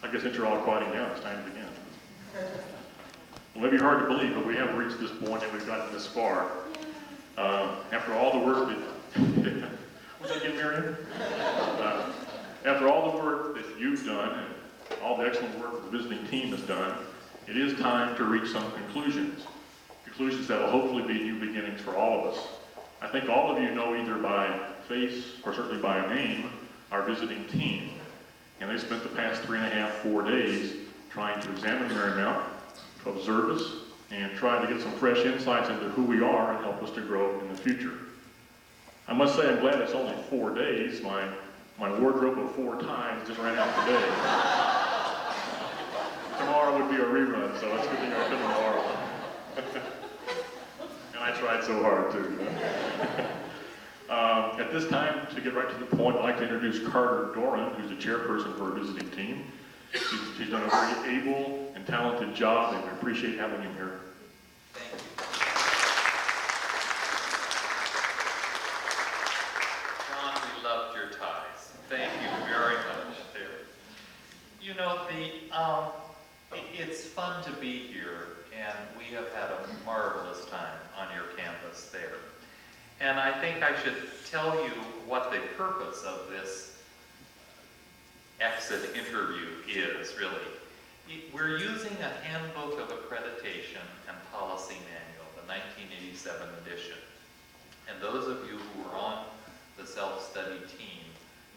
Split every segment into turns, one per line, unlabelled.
I guess since you're all quieting down, it's time to begin. Well, it may be hard to believe, but we have reached this point and we've gotten this far. After all the work that, was that again, Marion? After all the work that you've done and all the excellent work the visiting team has done, it is time to reach some conclusions. Conclusions that will hopefully be new beginnings for all of us. I think all of you know either by face or certainly by name our visiting team. And they spent the past 3.5, 4 days trying to examine Marymount, to observe us, and try to get some fresh insights into who we are and help us to grow in the future. I must say I'm glad it's only 4 days. My wardrobe of 4 ties just ran out today. Tomorrow would be a rerun, so it's a good thing I come tomorrow. And I tried so hard too. At this time, to get right to the point, I'd like to introduce Carter Doran, who's the chairperson for our visiting team. She's done a very able and talented job, and we appreciate having him here.
Thank you. John, we loved your ties. Thank you very much there. You know, it's fun to be here, and we have had a marvelous time on your campus there. And I think I should tell you what the purpose of this exit interview is, really. We're using a Handbook of Accreditation and Policy Manual, the 1987 edition. And those of you who were on the self-study team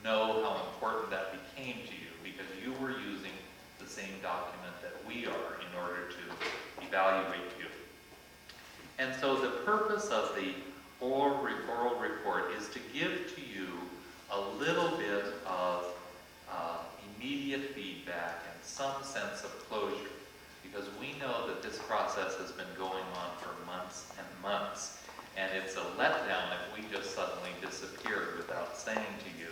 know how important that became to you, because you were using the same document that we are in order to evaluate you. And so the purpose of the oral report is to give to you a little bit of immediate feedback and some sense of closure, because we know that this process has been going on for months and months, and it's a letdown if we just suddenly disappeared without saying to you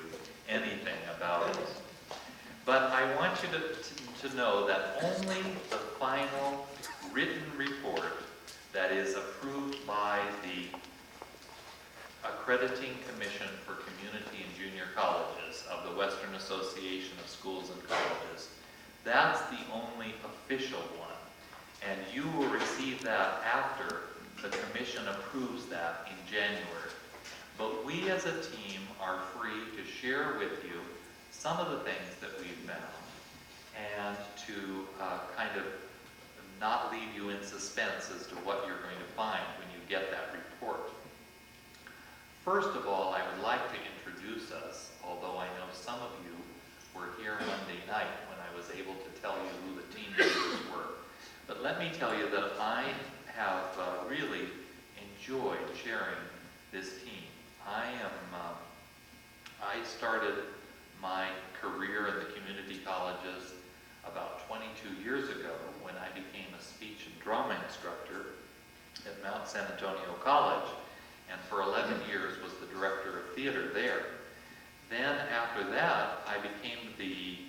anything about it. But I want you to know that only the final written report that is approved by the Accrediting Commission for Community and Junior Colleges of the Western Association of Schools and Colleges, that's the only official one. And you will receive that after the Commission approves that in January. But we as a team are free to share with you some of the things that we've found and to kind of not leave you in suspense as to what you're going to find when you get that report. First of all, I would like to introduce us, although I know some of you were here Monday night when I was able to tell you who the team members were. But let me tell you that I have really enjoyed sharing this team. I started my career in the community colleges about 22 years ago when I became a speech and drama instructor at Mount San Antonio College, and for 11 years was the director of theater there. Then after that, I became the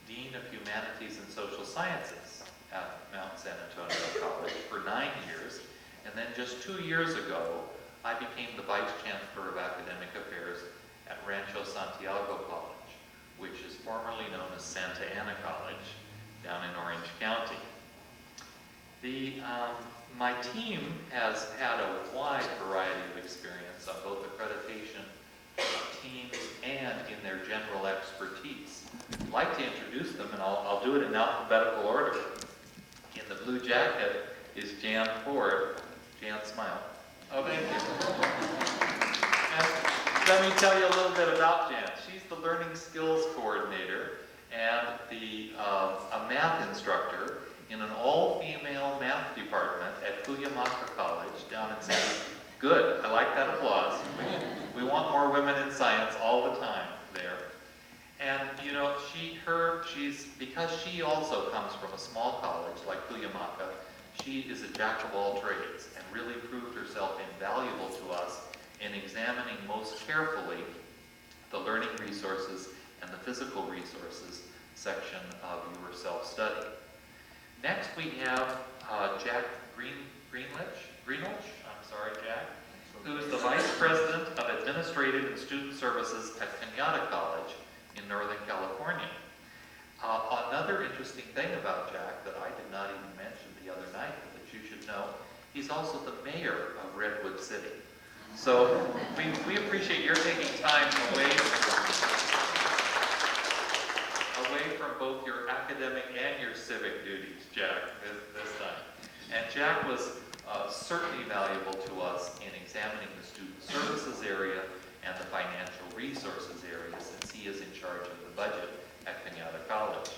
Dean of Humanities and Social Sciences at Mount San Antonio College for 9 years. And then just 2 years ago, I became the Vice Chancellor of Academic Affairs at Rancho Santiago College, which is formerly known as Santa Ana College down in Orange County. My team has had a wide variety of experience on both accreditation teams and in their general expertise. I'd like to introduce them, and I'll do it in alphabetical order. In the blue jacket is Jan Ford. Jan, smile. Oh, thank you. And let me tell you a little bit about Jan. She's the Learning Skills Coordinator and a math instructor in an all-female math department at Cuyamaca College down in San Diego. Good, I like that applause. We want more women in science all the time there. And you know, because she also comes from a small college like Cuyamaca, she is a jack of all trades and really proved herself invaluable to us in examining most carefully the learning resources and the physical resources section of your self-study. Next we have Jack Greenwich, Jack, who is the Vice President of Administrative and Student Services at Kenyatta College in Northern California. Another another interesting thing about Jack that I did not even mention the other night that you should know, he's also the mayor of Redwood City. So we appreciate your taking time away from both your academic and your civic duties, Jack, this time. And Jack was certainly valuable to us in examining the student services area and the financial resources area, since he is in charge of the budget at Kenyatta College.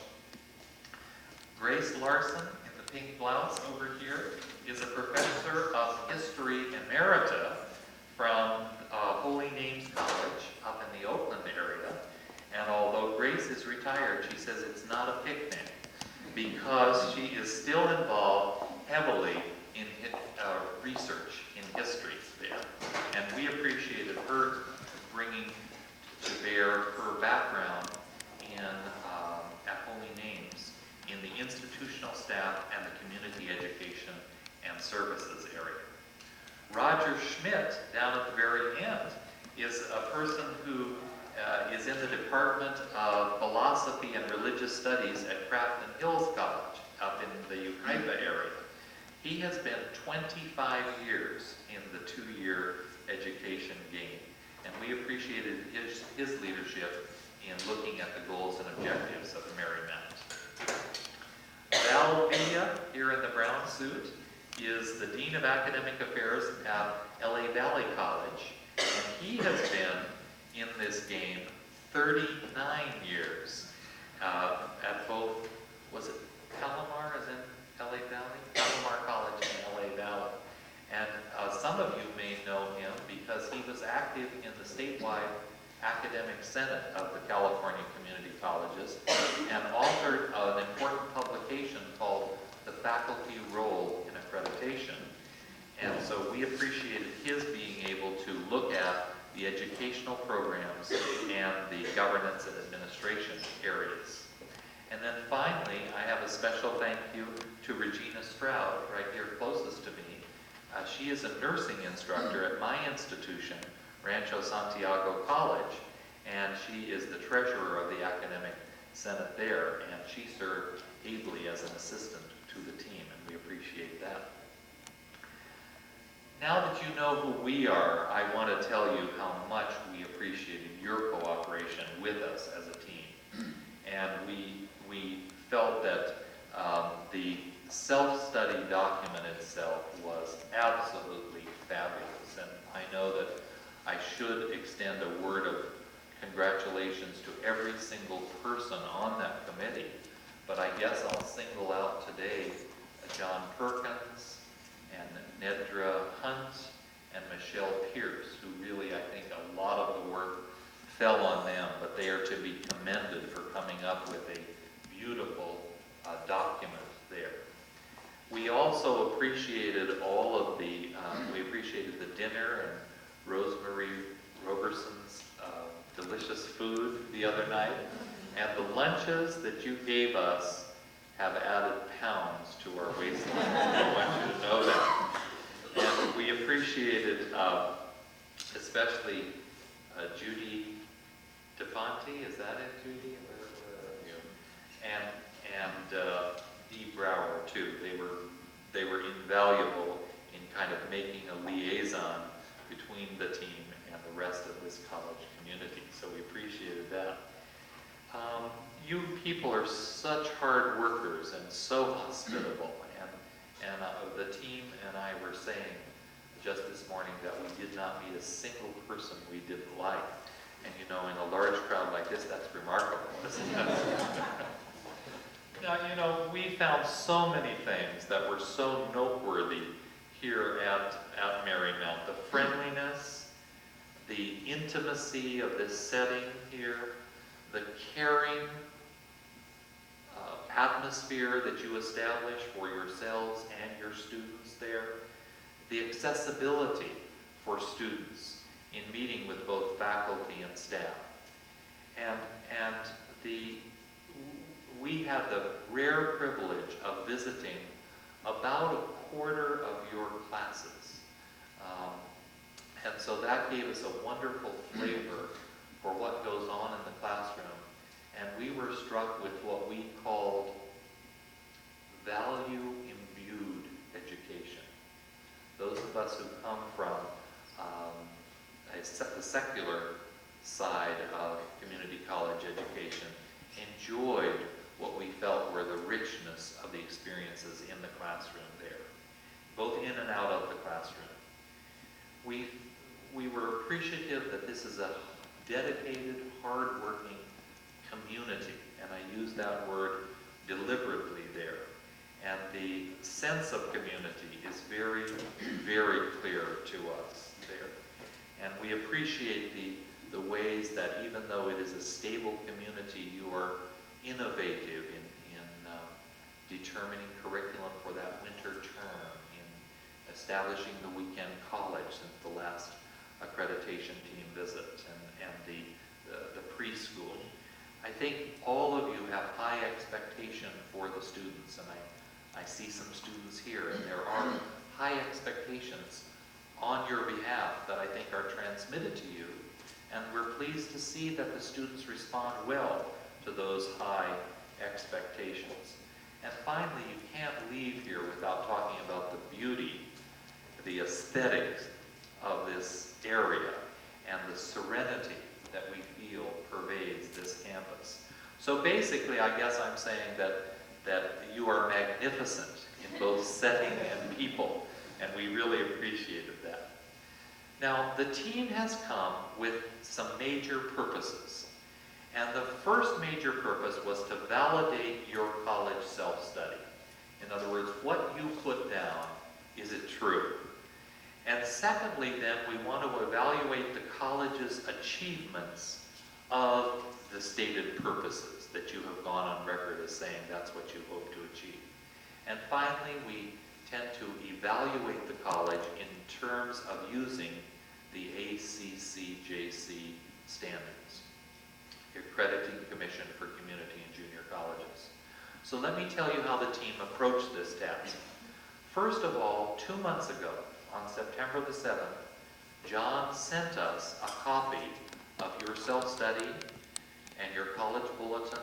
Grace Larson, in the pink blouse over here, is a professor of history emerita from Holy Names College up in the Oakland area. And although Grace is retired, she says it's not a picnic because she is still involved heavily in research in history there. And we appreciated her bringing to bear her background in at Holy Names in the institutional staff and the community education and services area. Roger Schmidt, down at the very end, is a person who is in the Department of Philosophy and Religious Studies at Crafton Hills College up in the Ukaipa area. He has been 25 years in the two-year education game, and we appreciated his leadership in looking at the goals and objectives of Marymount. Val Villa, here in the brown suit, is the Dean of Academic Affairs at LA Valley College, and he has been in this game 39 years at both, was it Palomar, as in LA Valley? Palomar College in LA Valley. And some of you may know him because he was active in the statewide academic senate of the California Community Colleges and authored an important publication called The Faculty Role in Accreditation. And so we appreciated his being able to look at the educational programs and the governance and administration areas. And then finally, I have a special thank you to Regina Stroud, right here closest to me. She is a nursing instructor at my institution, Rancho Santiago College, and she is the treasurer of the academic senate there, and she served ably as an assistant to the team, and we appreciate that. Now that you know who we are, I want to tell you how much we appreciated your cooperation with us as a team. And we felt that the self-study document itself was absolutely fabulous. And I know that I should extend a word of congratulations to every single person on that committee. But I guess I'll single out today John Perkins and Nedra Hunt and Michelle Pierce, who really, I think, a lot of the work fell on them, but they are to be commended for coming up with a beautiful document there. We also appreciated all of the, we appreciated the dinner and Rosemary Roberson's delicious food the other night, and the lunches that you gave us have added pounds to our waistline. I want you to know that. And we appreciated especially Judy DeFonte, is that it, Judy? And Dee Brower too. They were invaluable in kind of making a liaison between the team and the rest of this college community. So we appreciated that. You people are such hard workers and so hospitable, and the team and I were saying just this morning that we did not meet a single person we didn't like. And you know, in a large crowd like this, that's remarkable, isn't it? Now, you know, we found so many things that were so noteworthy here at Marymount. The friendliness, the intimacy of this setting here, the caring atmosphere that you establish for yourselves and your students there, the accessibility for students in meeting with both faculty and staff. And we had the rare privilege of visiting about a quarter of your classes. And so that gave us a wonderful flavor for what goes on in the classroom. And we were struck with what we called secular side of community college education, enjoyed what we felt were the richness of the experiences in the classroom there, both in and out of the classroom. We were appreciative that this is a dedicated, hard-working community, and I use that word deliberately there. And the sense of community is very, very clear to us there. And we appreciate the ways that even though it is a stable community, you are innovative in determining curriculum for that winter term, in establishing the weekend college since the last accreditation team visit, and the preschool. I think all of you have high expectation for the students, and I see some students here, and there are high expectations on your behalf that I think are transmitted to you, and we're pleased to see that the students respond well to those high expectations. And finally, you can't leave here without talking about the beauty, the aesthetics of this area, and the serenity that we feel pervades this campus. So basically, I guess I'm saying that you are magnificent in both setting and people, and we really appreciated that. Now, the team has come with some major purposes. And the first major purpose was to validate your college self-study. In other words, what you put down, is it true? And secondly, then, we want to evaluate the college's achievements of the stated purposes that you have gone on record as saying that's what you hope to achieve. And finally, we tend to evaluate the college in terms of using the ACCJC standards, the Accrediting Commission for Community and Junior Colleges. So let me tell you how the team approached this task. First of all, 2 months ago, on September the 7th, John sent us a copy of your self-study and your college bulletin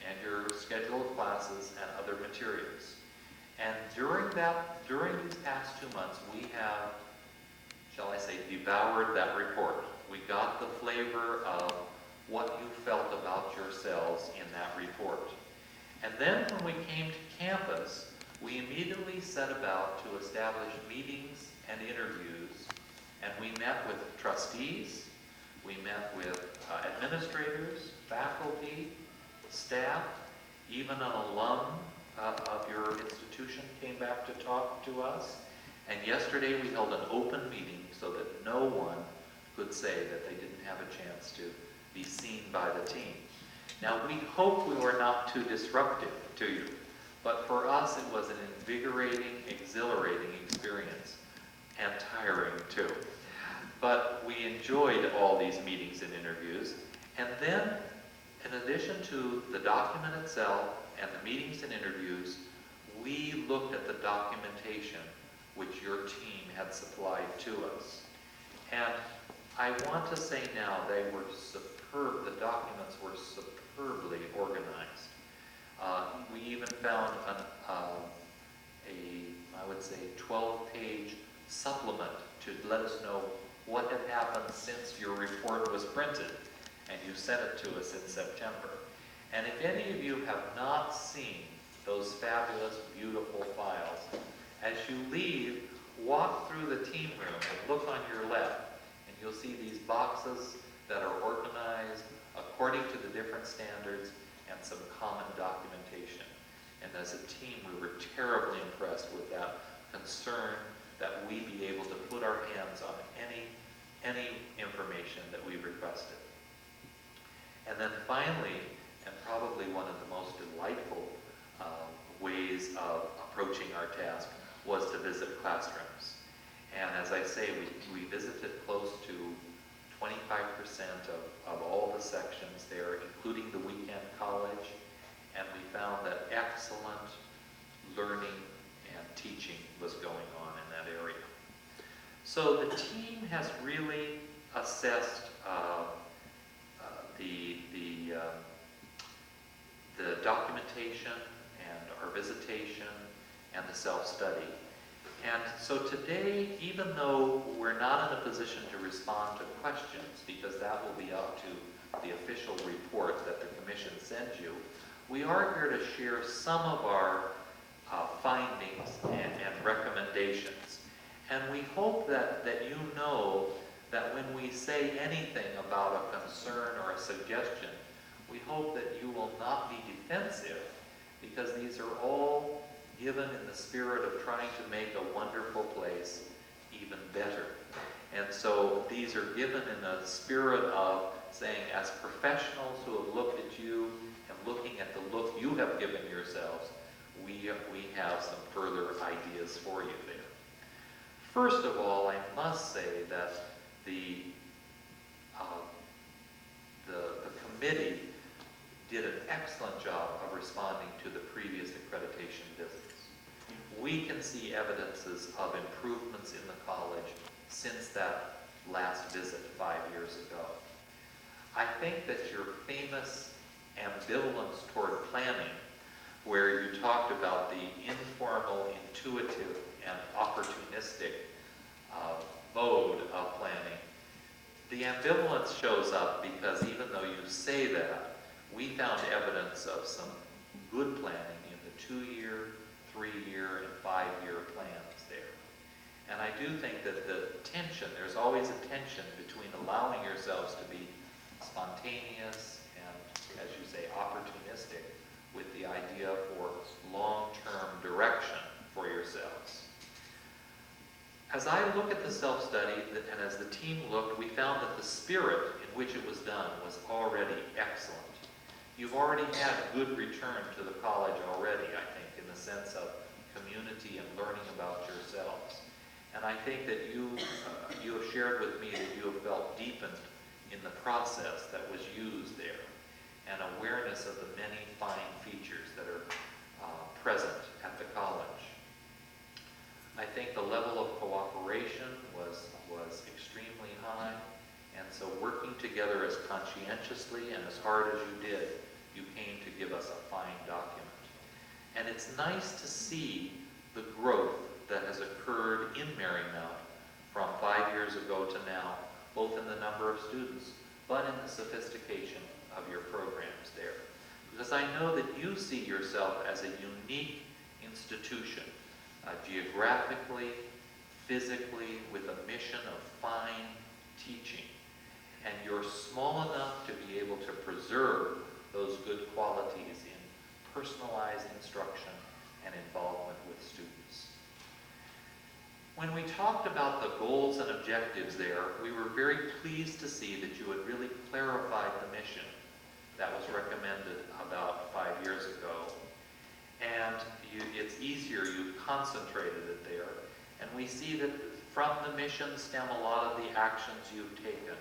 and your schedule of classes and other materials. And during these past 2 months, we have, shall I say, devoured that report. We got the flavor of what you felt about yourselves in that report. And then when we came to campus, we immediately set about to establish meetings and interviews, and we met with trustees, we met with administrators, faculty, staff, even an alum of your institution came back to talk to us. And yesterday we held an open meeting so that no one could say that they didn't have a chance to be seen by the team. Now, we hope we were not too disruptive to you, but for us it was an invigorating, exhilarating experience, and tiring too. But we enjoyed all these meetings and interviews, and then, in addition to the document itself and the meetings and interviews, we looked at the documentation which your team had supplied to us. And I want to say now, they were superb. The documents were superbly organized. We even found I would say, 12-page supplement to let us know what had happened since your report was printed, and you sent it to us in September. And if any of you have not seen those fabulous, beautiful files, as you leave, walk through the team room and look on your left, and you'll see these boxes that are organized according to the different standards and some common documentation. And as a team, we were terribly impressed with that concern that we be able to put our hands on any information that we requested. And then finally, and probably one of the most delightful ways of approaching our task, was to visit classrooms. And as I say, we visited close to 25% of all the sections there, including the weekend college, and we found that excellent learning and teaching was going on in that area. So the team has really assessed the documentation and our visitation and the self-study. And so today, even though we're not in a position to respond to questions, because that will be up to the official report that the commission sends you, we are here to share some of our findings and recommendations. And we hope that you know that when we say anything about a concern or a suggestion, we hope that you will not be defensive, because these are all given in the spirit of trying to make a wonderful place even better. And so these are given in a spirit of saying, as professionals who have looked at you and looking at the look you have given yourselves, we have some further ideas for you there. First of all, I must say that the committee did an excellent job of responding to the previous accreditation visits. We can see evidences of improvements in the college since that last visit 5 years ago. I think that your famous ambivalence toward planning, where you talked about the informal, intuitive, and opportunistic mode of planning, the ambivalence shows up because even though you say that, we found evidence of some good planning in the 2-year, 3-year, and 5-year plans there. And I do think that the tension, there's always a tension between allowing yourselves to be spontaneous and, as you say, opportunistic with the idea for long-term direction for yourselves. As I look at the self-study, and as the team looked, we found that the spirit in which it was done was already excellent. You've already had good return to the college already, I think, in the sense of community and learning about yourselves. And I think that you have shared with me that you have felt deepened in the process that was used there, and awareness of the many fine features that are present at the college. I think the level of cooperation was extremely high, and so working together as conscientiously and as hard as you did, you came to give us a fine document. And it's nice to see the growth that has occurred in Marymount from 5 years ago to now, both in the number of students, but in the sophistication of your programs there. Because I know that you see yourself as a unique institution, geographically, physically, with a mission of fine teaching. And you're small enough to be able to preserve those good qualities in personalized instruction and involvement with students. When we talked about the goals and objectives there, we were very pleased to see that you had really clarified the mission that was recommended about 5 years ago. And it's easier, you've concentrated it there. And we see that from the mission stem a lot of the actions you've taken.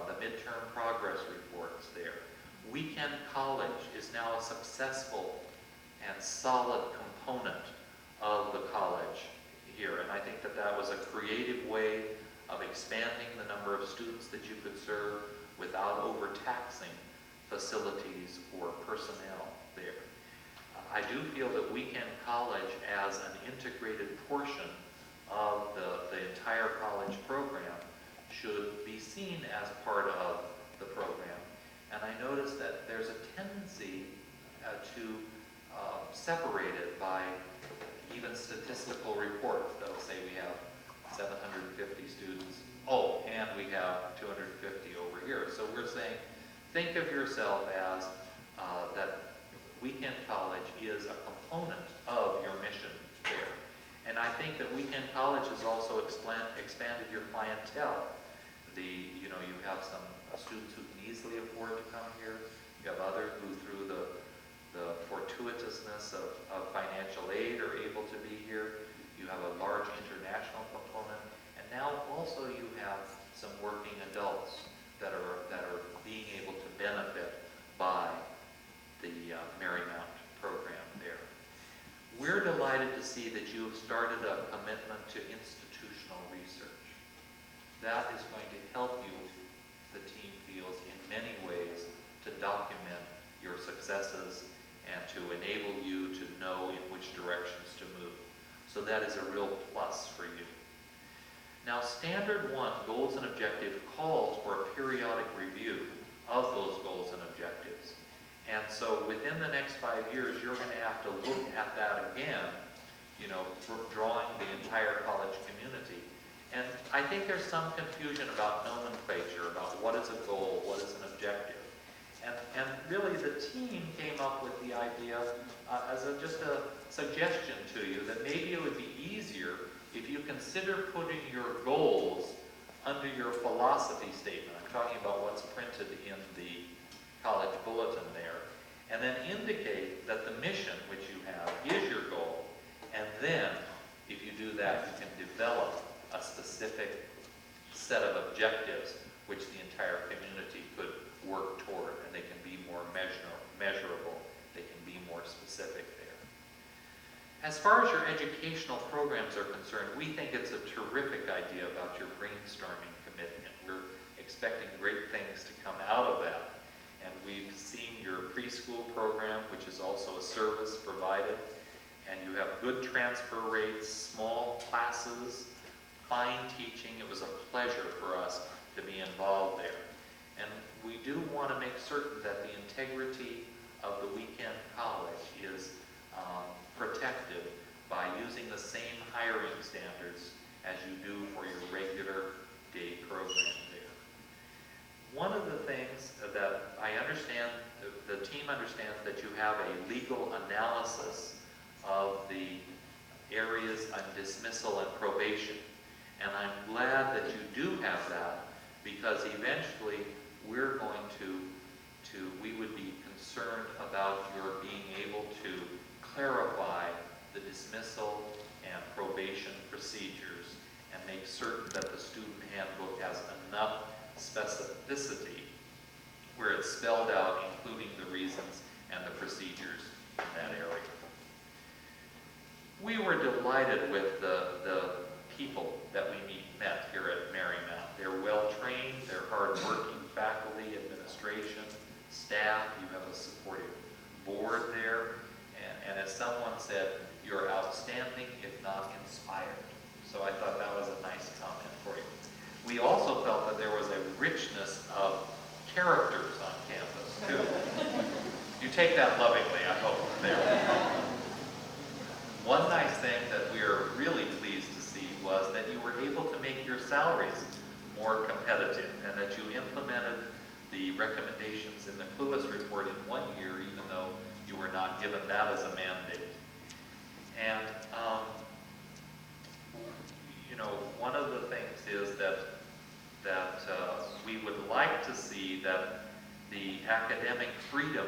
The midterm progress reports there. Weekend College is now a successful and solid component of the college here. And I think that that was a creative way of expanding the number of students that you could serve without overtaxing facilities or personnel there. I do feel that Weekend College as an integrated portion of the entire college program should be seen as part of the program. And I notice that there's a tendency to separate it by even statistical reports. They'll say we have 750 students. Oh, and we have 250 over here. So we're saying, think of yourself as that Weekend College is a component of your mission there. And I think that Weekend College has also expanded your clientele. You have some students who can easily afford to come here. You have others who, through the fortuitousness of financial aid, are able to be here. You have a large international component, and now also you have some working adults that are being able to benefit by the Marymount program there. We're delighted to see that you have started a commitment to institutional research. That is going to help you, the team feels, in many ways to document your successes and to enable you to know in which directions to move. So that is a real plus for you. Now, Standard 1, Goals and Objectives, calls for a periodic review of those goals and objectives. And so within the next 5 years, you're going to have to look at that again, you know, drawing the entire college community. And I think there's some confusion about nomenclature, about what is a goal, what is an objective. And really the team came up with the idea as just a suggestion to you that maybe it would be easier if you consider putting your goals under your philosophy statement. I'm talking about what's printed in the college bulletin there. And then indicate that the mission which you have is your goal. And then, if you do that, you can develop a specific set of objectives which the entire community could work toward, and they can be more measurable, they can be more specific there. As far as your educational programs are concerned, we think it's a terrific idea about your brainstorming committee, and we're expecting great things to come out of that. And we've seen your preschool program, which is also a service provided, and you have good transfer rates, small classes, fine teaching. It was a pleasure for us to be involved there. And we do want to make certain that the integrity of the weekend college is protected by using the same hiring standards as you do for your regular day program there. One of the things that I understand, the team understands that you have a legal analysis of the areas of dismissal and probation. And I'm glad that you do have that, because eventually we're going we would be concerned about your being able to clarify the dismissal and probation procedures and make certain that the student handbook has enough specificity where it's spelled out, including the reasons and the procedures in that area. We were delighted with the people that we met here at Marymount. They're well-trained, they're hard-working faculty, administration, staff. You have a supportive board there. And as someone said, you're outstanding, if not inspired. So I thought that was a nice comment for you. We also felt that there was a richness of characters on campus, too. You take that lovingly, I hope, there. One nice thing that we are really pleased to see was that you were able to make your salaries more competitive, and that you implemented the recommendations in the Clueless report in 1 year, even though you were not given that as a mandate. And, you know, one of the things is that we would like to see that the academic freedom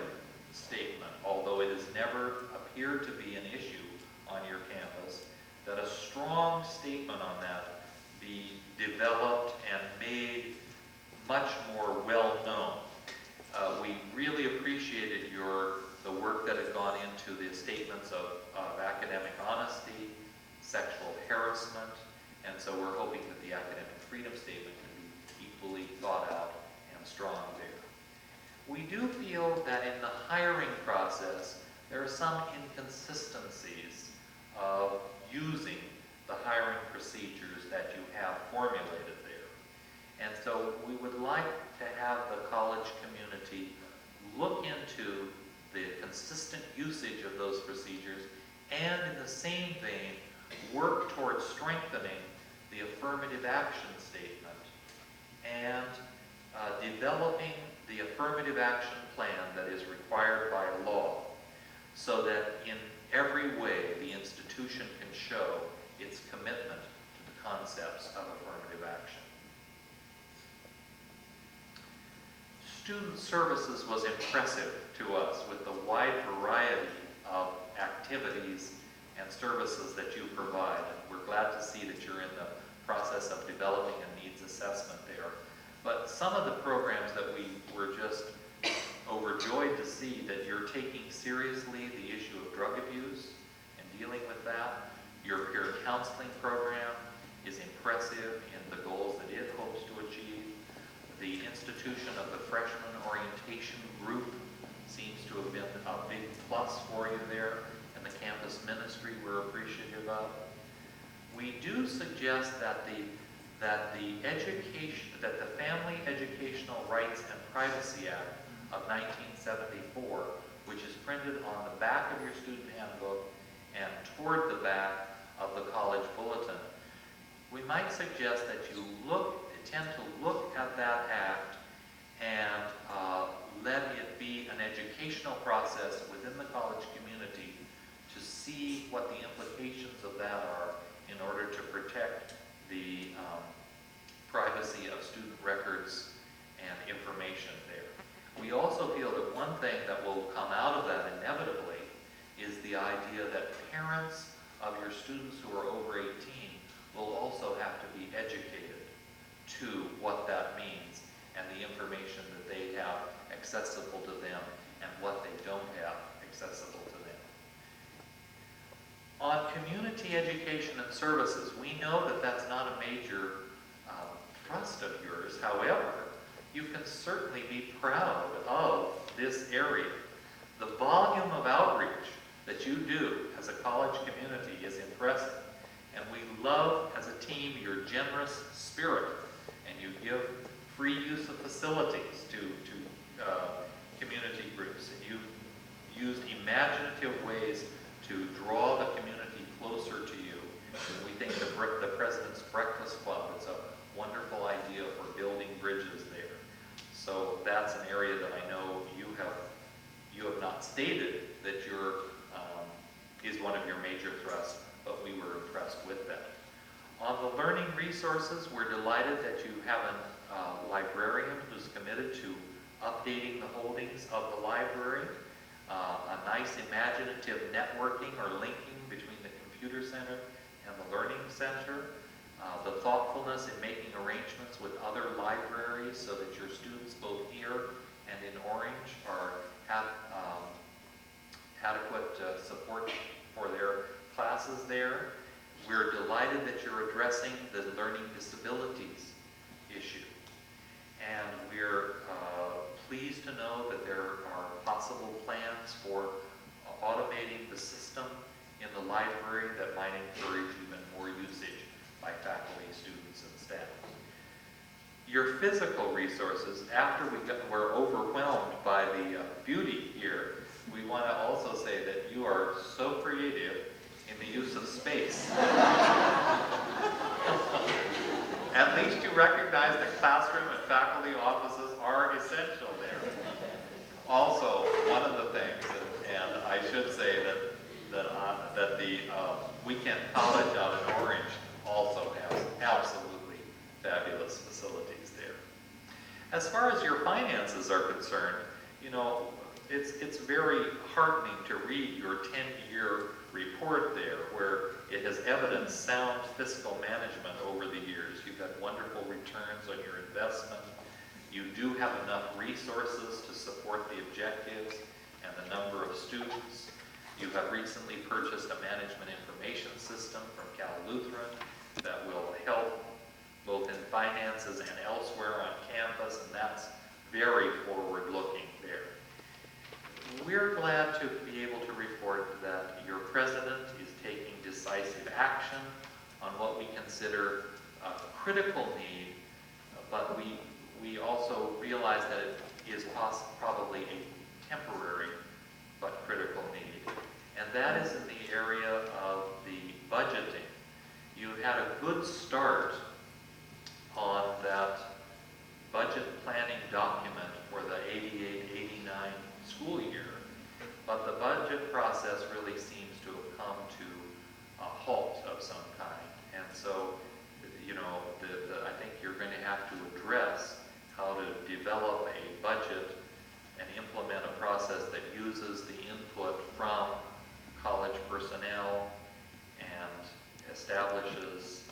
statement, although it has never appeared to be an issue on your campus, that a strong statement on that be developed and made much more well-known. We really appreciated the work that had gone into the statements of academic honesty, sexual harassment, and so we're hoping that the academic freedom statement can be equally thought out and strong there. We do feel that in the hiring process, there are some inconsistencies of using the hiring procedures that you have formulated there. And so we would like to have the college community look into the consistent usage of those procedures, and in the same vein, work towards strengthening the affirmative action statement and developing the affirmative action plan that is required by law, so that in every way the institution can show its commitment to the concepts of affirmative action. Student services was impressive to us with the wide variety of activities and services that you provide. And we're glad to see that you're in the process of developing a needs assessment there. But some of the programs that we were just overjoyed to see that you're taking seriously the issue of drug abuse and dealing with that. Your peer counseling program is impressive in the goals that it hopes to achieve. The institution of the freshman orientation group seems to have been a big plus for you there, and the campus ministry we're appreciative of. We do suggest that the Family Educational Rights and Privacy Act of 1974, which is printed on the back of your student handbook and toward the back of the college bulletin, we might suggest that you tend to look at that act and let it be an educational process within the college community to see what the implications of that are in order to protect the privacy of student records and information there. We also feel that one thing that will come out of that inevitably is the idea that parents of your students who are over 18 will also have to be educated to what that means and the information that they have accessible to them and what they don't have accessible to them. On community education and services, we know that that's not a major thrust of yours. However, you can certainly be proud of this area. The volume of outreach that you do as a college community is impressive. And we love, as a team, your generous spirit. And you give free use of facilities to community groups. And you've used imaginative ways to draw the community closer to you. And we think the President's Breakfast Club is a wonderful idea for building bridges there. So that's an area that I know you have not stated that is one of your major thrusts, but we were impressed with that. On the learning resources, we're delighted that you have a librarian who's committed to updating the holdings of the library, a nice imaginative networking or linking between the computer center and the learning center, the thoughtfulness in making arrangements with other libraries so that your students both here and in Orange have adequate support for their classes there. We're delighted that you're addressing the learning disabilities issue. And we're pleased to know that there are possible plans for automating the system in the library that might encourage even more usage by faculty, students, and staff. Your physical resources, after we're overwhelmed by the beauty here, we want to also say that you are so creative in the use of space. At least you recognize that classroom and faculty offices are essential there. Also, one of the things, and I should say that the Weekend College out in Orange also has absolutely fabulous facilities there. As far as your finances are concerned, you know, it's very heartening to read your 10-year report there, where it has evidenced sound fiscal management over the years. You've had wonderful returns on your investment. You do have enough resources to support the objectives and the number of students. You have recently purchased a management information system from Cal Lutheran that will help both in finances and elsewhere on campus, and that's very forward-looking there. We're glad to be able to report that your president is taking decisive action on what we consider a critical need, but we also realize that it is probably a temporary but critical need. And that is in the area of the budgeting. You had a good start on that budget planning document for the 88-89 school year, but the budget process really seems to have come to a halt of some kind. And so, you know, I think you're going to have to address how to develop a budget and implement a process that uses the input from college personnel and establishes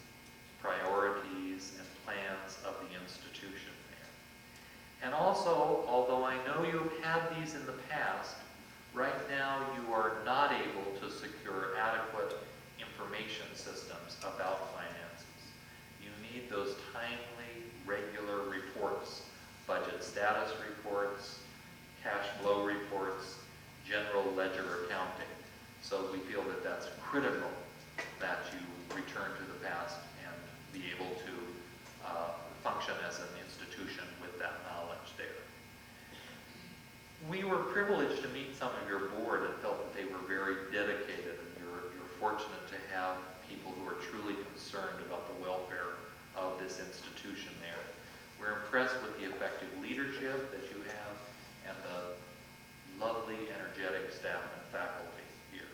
priorities and plans of the institution there. And also, although I know you've had these in the past, right now you are not able to secure adequate information systems about finances. You need those timely, regular reports, budget status reports, cash flow reports, general ledger accounting. So we feel that that's critical that you return to the We were privileged to meet some of your board and felt that they were very dedicated, and you're fortunate to have people who are truly concerned about the welfare of this institution there. We're impressed with the effective leadership that you have and the lovely, energetic staff and faculty here.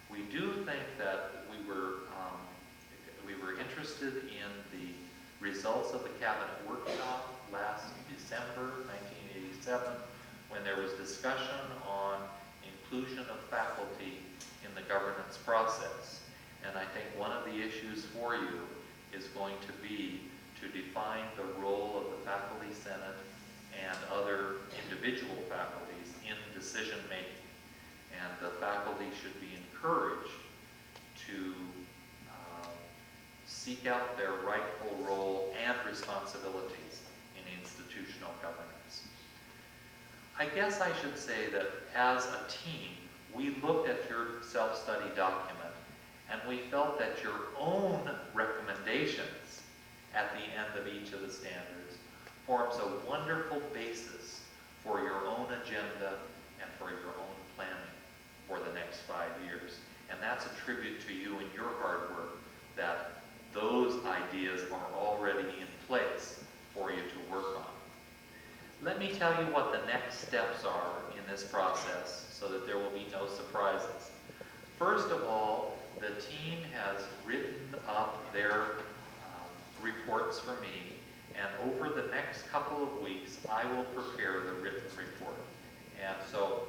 We do think that we were interested in the results of the cabinet workshop last December 1987, when there was discussion on inclusion of faculty in the governance process. And I think one of the issues for you is going to be to define the role of the faculty senate and other individual faculties in decision making. And the faculty should be encouraged to seek out their rightful role and responsibilities in institutional governance. I guess I should say that as a team, we looked at your self-study document and we felt that your own recommendations at the end of each of the standards forms a wonderful basis for your own agenda and for your own planning for the next 5 years. And that's a tribute to you and your hard work that those ideas are already in place for you to work on. Let me tell you what the next steps are in this process so that there will be no surprises. First of all, the team has written up their reports for me, and over the next couple of weeks, I will prepare the written report. And so,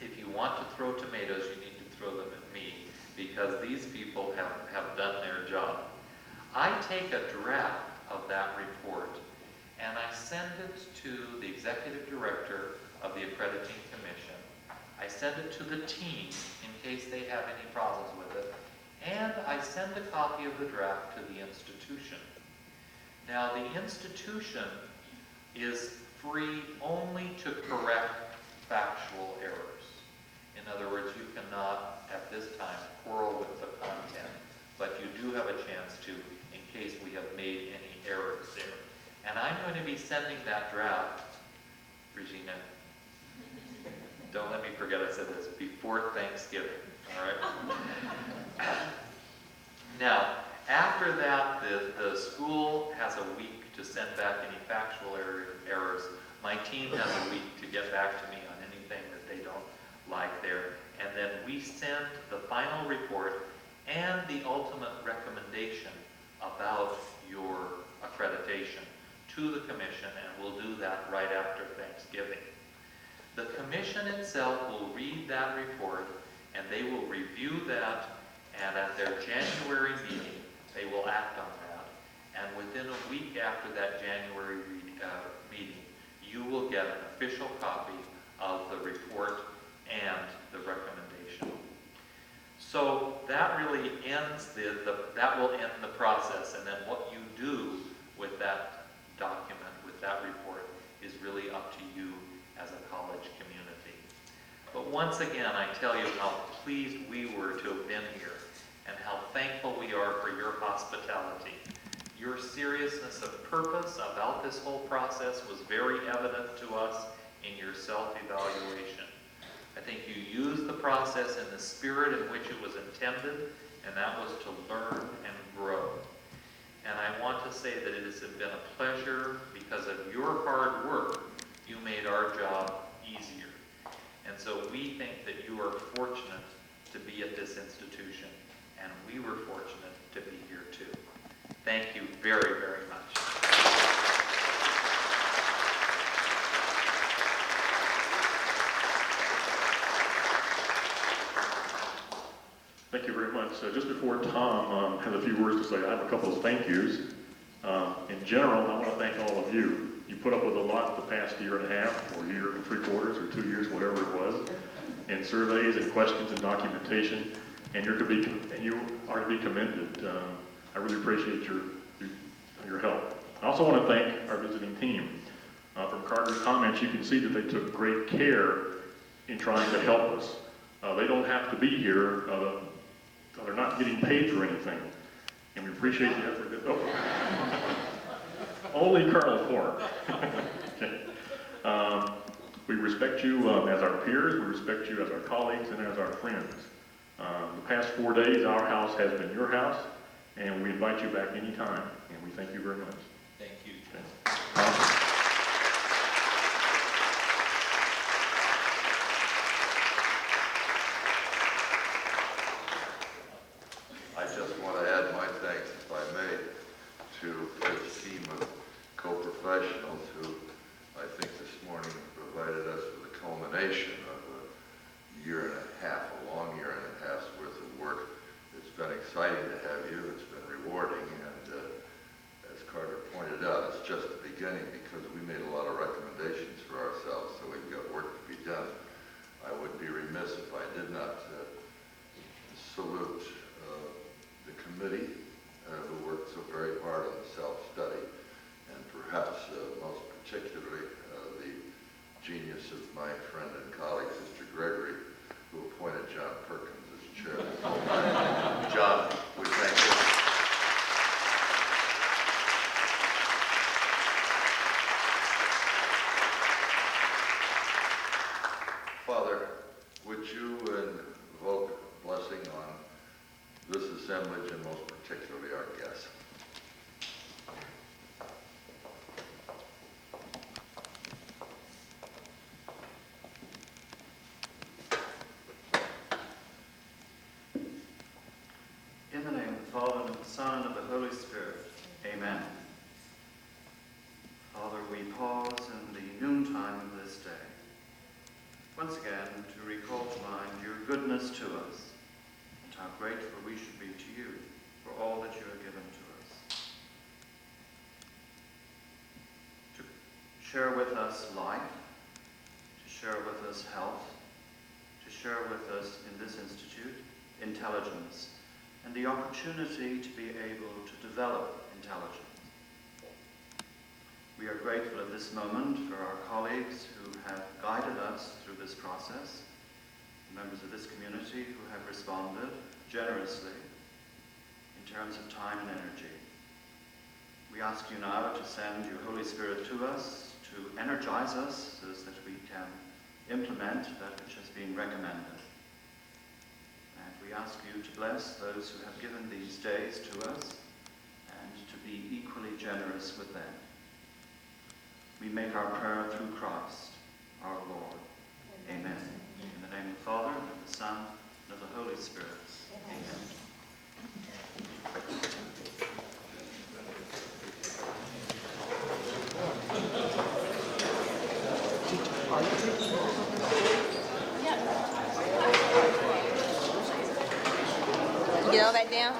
if you want to throw tomatoes, you need to throw them at me, because these people have done their job. I take a draft of that report and I send it to the executive director of the Accreditation Commission. I send it to the team in case they have any problems with it, and I send a copy of the draft to the institution. Now, the institution is free only to correct factual errors. In other words, you cannot, at this time, quarrel with the content, but you do have a chance to, in case we have made any errors there. And I'm going to be sending that draft, Regina, don't let me forget I said this, before Thanksgiving, all right? Now, after that, the school has a week to send back any factual errors. My team has a week to get back to me on anything that they don't like there. And then we send the final report and the ultimate recommendation about your accreditation to the commission, and we'll do that right after Thanksgiving. The commission itself will read that report, and they will review that, and at their January meeting, they will act on that. And within a week after that January meeting, you will get an official copy of the report and the recommendation. So that really ends that will end the process, and then what you do with that document, with that report, is really up to you as a college community. But once again, I tell you how pleased we were to have been here and how thankful we are for your hospitality. Your seriousness of purpose about this whole process was very evident to us in your self-evaluation. I think you used the process in the spirit in which it was intended, and that was to learn and grow. And I want to say that it has been a pleasure. Because of your hard work, you made our job easier. And so we think that you are fortunate to be at this institution, and we were fortunate to be here too. Thank you very, very much.
Thank you very much. Just before Tom has a few words to say, I have a couple of thank yous. In general, I want to thank all of you. You put up with a lot the past year and a half, or year and 3/4, or 2 years, whatever it was, in surveys and questions and documentation, and you are to be commended. I really appreciate your help. I also want to thank our visiting team. From Carter's comments, you can see that they took great care in trying to help us. They don't have to be here. They're not getting paid for anything. And we appreciate the effort. Only Colonel Corn. Okay. We respect you as our peers, we respect you as our colleagues, and as our friends. The past 4 days, our house has been your house, and we invite you back anytime, and we thank you very much.
Thank you.
I just want to add my thanks, if I may, to this team of co-professionals who I think this morning provided us with a culmination of a year and a half, a long year and a half's worth of work. It's been exciting to have you. It's been rewarding, and as Carter pointed out, it's just the beginning because we made a lot of recommendations for ourselves, so we've got work to be done. I would be remiss if I did not salute the committee who worked so very hard on the self-study, and perhaps most particularly the genius of my friend and colleague, Sister Gregory, who appointed John Perkins as chairman. John, we thank you. Father, would you invoke blessing on this assemblage and most particularly our guests?
In the name of the Father, and of the Son, and of the Holy Spirit. Amen. Father, we pause in the noontime of this day, once again to recall to mind your goodness to us, and how grateful we should be to you for all that you have given to us. To share with us life, to share with us health, to share with us in this institute intelligence, and the opportunity to be able to develop intelligence. We are grateful at this moment for our colleagues who have guided us through this process, members of this community who have responded generously in terms of time and energy. We ask you now to send your Holy Spirit to us, to energize us so that we can implement that which has been recommended. And we ask you to bless those who have given these days to us and to be equally generous with them. We make our prayer through Christ, our Lord. Amen. In the name of the Father, and of the Son, and of the Holy Spirit. Amen.
Get all that down.